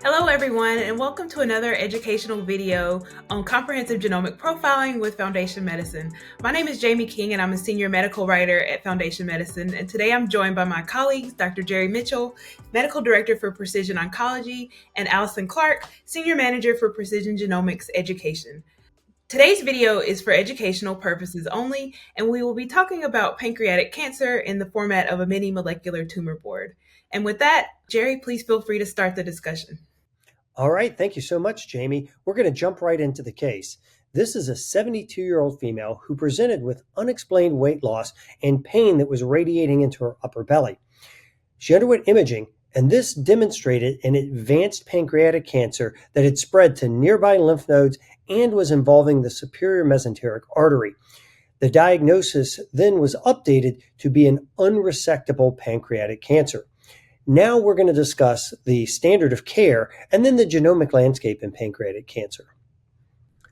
Hello everyone, and welcome to another educational video on comprehensive genomic profiling with Foundation Medicine. My name is Jamie King and I'm a senior medical writer at Foundation Medicine, and today I'm joined by my colleagues, Dr. Jerry Mitchell, Medical Director for Precision Oncology, and Allison Clark, Senior Manager for Precision Genomics Education. Today's video is for educational purposes only, and we will be talking about pancreatic cancer in the format of a mini molecular tumor board. And with that, Jerry, please feel free to start the discussion. All right, thank you so much, Jamie. We're going to jump right into the case. This is a 72-year-old female who presented with unexplained weight loss and pain that was radiating into her upper belly. She underwent imaging, and this demonstrated an advanced pancreatic cancer that had spread to nearby lymph nodes and was involving the superior mesenteric artery. The diagnosis then was updated to be an unresectable pancreatic cancer. Now we're going to discuss the standard of care and then the genomic landscape in pancreatic cancer.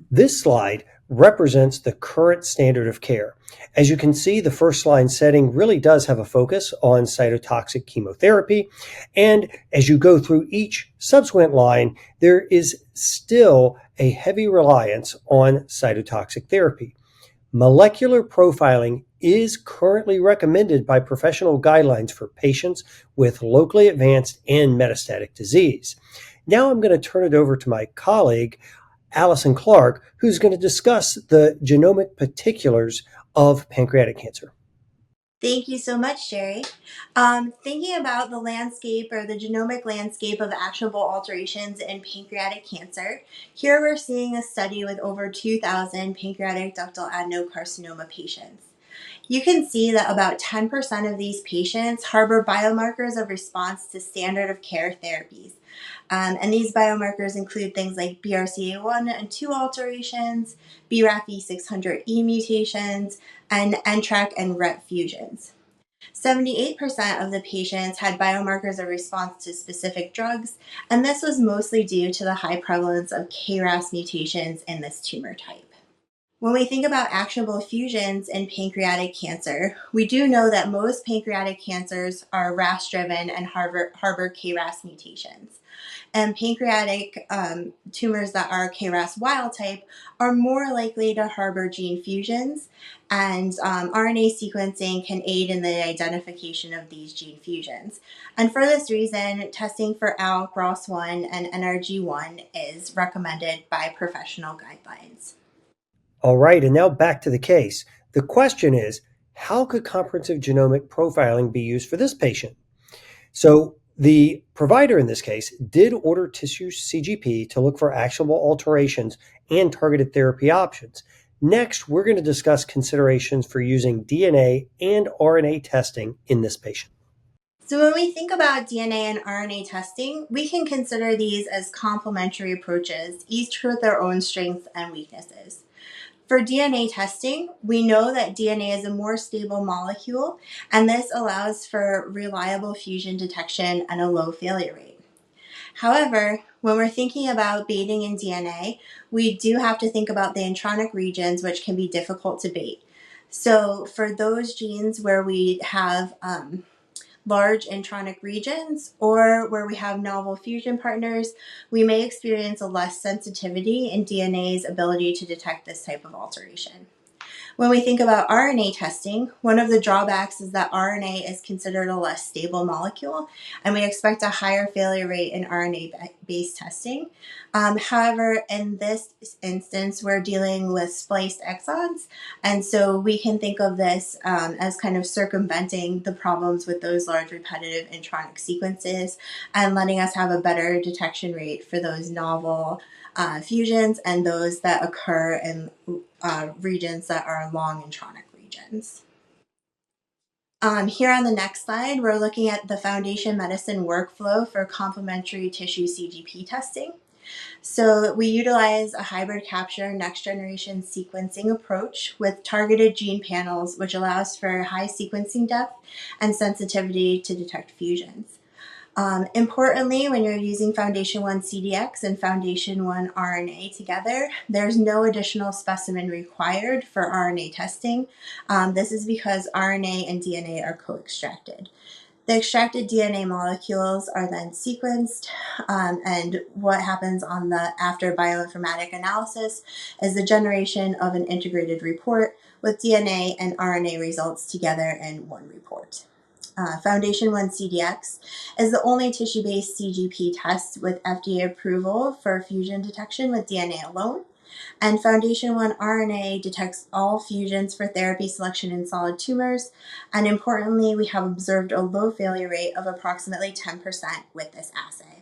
This slide represents the current standard of care. As you can see, the first line setting really does have a focus on cytotoxic chemotherapy. And as you go through each subsequent line, there is still a heavy reliance on cytotoxic therapy. Molecular profiling is currently recommended by professional guidelines for patients with locally advanced and metastatic disease. Now I'm going to turn it over to my colleague, Allison Clark, who's going to discuss the genomic particulars of pancreatic cancer. Thank you so much, Jerry. Thinking about the landscape or the genomic landscape of actionable alterations in pancreatic cancer, here we're seeing a study with over 2,000 pancreatic ductal adenocarcinoma patients. You can see that about 10% of these patients harbor biomarkers of response to standard of care therapies. And these biomarkers include things like BRCA1 and 2 alterations, BRAF V600E mutations, and NTRK and RET fusions. 78% of the patients had biomarkers of response to specific drugs, and this was mostly due to the high prevalence of KRAS mutations in this tumor type. When we think about actionable fusions in pancreatic cancer, we do know that most pancreatic cancers are RAS-driven and harbor KRAS mutations. And pancreatic tumors that are KRAS wild type are more likely to harbor gene fusions, and RNA sequencing can aid in the identification of these gene fusions. And for this reason, testing for ALK, ROS1, and NRG1 is recommended by professional guidelines. All right, and now back to the case. The question is, how could comprehensive genomic profiling be used for this patient? So the provider in this case did order tissue CGP to look for actionable alterations and targeted therapy options. Next, we're going to discuss considerations for using DNA and RNA testing in this patient. So when we think about DNA and RNA testing, we can consider these as complementary approaches, each with their own strengths and weaknesses. For DNA testing, we know that DNA is a more stable molecule, and this allows for reliable fusion detection and a low failure rate. However, when we're thinking about baiting in DNA, we do have to think about the intronic regions, which can be difficult to bait. So for those genes where we have large intronic regions or where we have novel fusion partners, we may experience a less sensitivity in DNA's ability to detect this type of alteration. When we think about RNA testing, one of the drawbacks is that RNA is considered a less stable molecule, and we expect a higher failure rate in RNA-based testing. However, in this instance, we're dealing with spliced exons, and so we can think of this as kind of circumventing the problems with those large repetitive intronic sequences and letting us have a better detection rate for those novel fusions and those that occur in regions that are long intronic regions. Here on the next slide, we're looking at the Foundation Medicine workflow for complementary tissue CGP testing. So we utilize a hybrid capture next generation sequencing approach with targeted gene panels, which allows for high sequencing depth and sensitivity to detect fusions. Importantly, when you're using Foundation 1 CDX and Foundation 1 RNA together, there's no additional specimen required for RNA testing. This is because RNA and DNA are co-extracted. The extracted DNA molecules are then sequenced, and what happens on the after bioinformatic analysis is the generation of an integrated report with DNA and RNA results together in one report. Foundation 1 CDX is the only tissue-based CGP test with FDA approval for fusion detection with DNA alone. And Foundation 1 RNA detects all fusions for therapy selection in solid tumors. And importantly, we have observed a low failure rate of approximately 10% with this assay.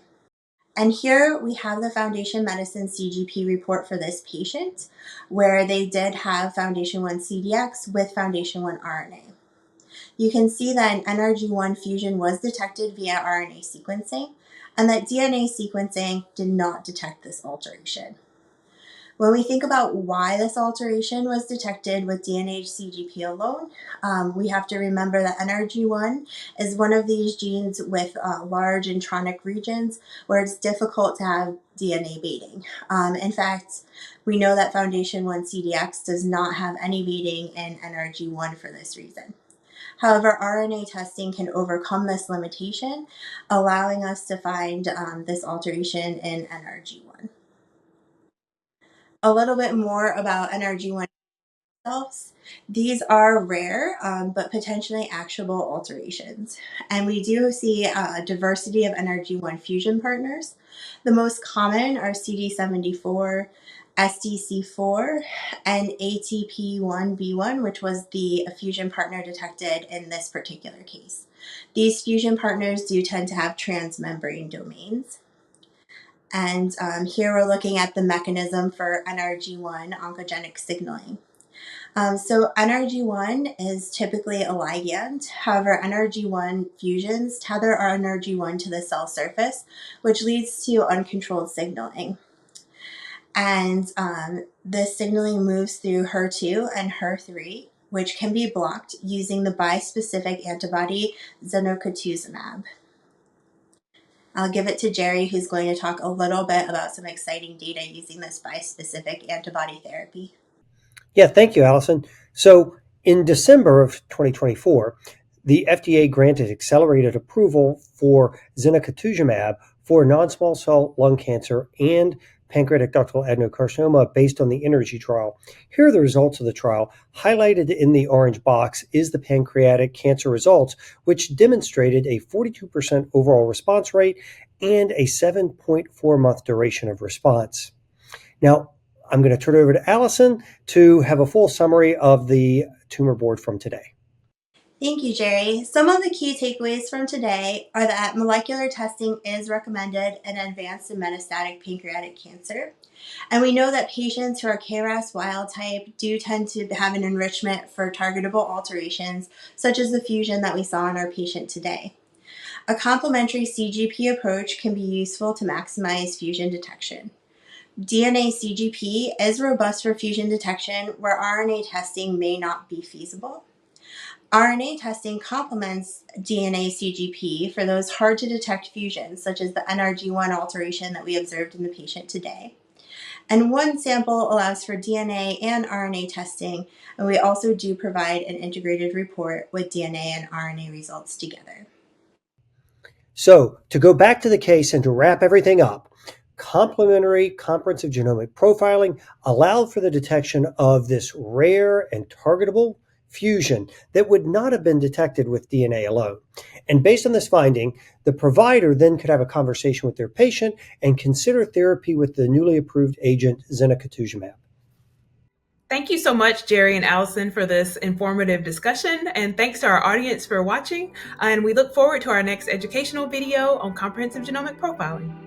And here we have the Foundation Medicine CGP report for this patient, where they did have Foundation 1 CDX with Foundation 1 RNA. You can see that an NRG1 fusion was detected via RNA sequencing, and that DNA sequencing did not detect this alteration. When we think about why this alteration was detected with DNA CGP alone, we have to remember that NRG1 is one of these genes with large intronic regions where it's difficult to have DNA baiting. In fact, we know that Foundation 1 CDX does not have any baiting in NRG1 for this reason. However, RNA testing can overcome this limitation, allowing us to find this alteration in NRG1. A little bit more about NRG1 themselves. These are rare, but potentially actionable alterations. And we do see a diversity of NRG1 fusion partners. The most common are CD74, SDC4, and ATP1B1, which was the fusion partner detected in this particular case. These fusion partners do tend to have transmembrane domains. And here we're looking at the mechanism for NRG1 oncogenic signaling. So NRG1 is typically a ligand. However, NRG1 fusions tether our NRG1 to the cell surface, which leads to uncontrolled signaling. And this signaling moves through HER2 and HER3, which can be blocked using the bispecific antibody zenocutuzumab. I'll give it to Jerry, who's going to talk a little bit about some exciting data using this bispecific antibody therapy. Yeah, thank you, Allison. So in December of 2024, the FDA granted accelerated approval for zenocutuzumab for non-small cell lung cancer and pancreatic ductal adenocarcinoma based on the ENERGY trial. Here are the results of the trial. Highlighted in the orange box is the pancreatic cancer results, which demonstrated a 42% overall response rate and a 7.4-month duration of response. Now, I'm going to turn it over to Allison to have a full summary of the tumor board from today. Thank you, Jerry. Some of the key takeaways from today are that molecular testing is recommended in advanced and metastatic pancreatic cancer. And we know that patients who are KRAS wild type do tend to have an enrichment for targetable alterations, such as the fusion that we saw in our patient today. A complementary CGP approach can be useful to maximize fusion detection. DNA CGP is robust for fusion detection where RNA testing may not be feasible. RNA testing complements DNA CGP for those hard to detect fusions, such as the NRG1 alteration that we observed in the patient today. And one sample allows for DNA and RNA testing, and we also do provide an integrated report with DNA and RNA results together. So to go back to the case and to wrap everything up, complementary comprehensive genomic profiling allowed for the detection of this rare and targetable fusion that would not have been detected with DNA alone. And based on this finding, the provider then could have a conversation with their patient and consider therapy with the newly approved agent zenocutuzumab. Thank you so much, Jerry and Allison, for this informative discussion. And thanks to our audience for watching. And we look forward to our next educational video on comprehensive genomic profiling.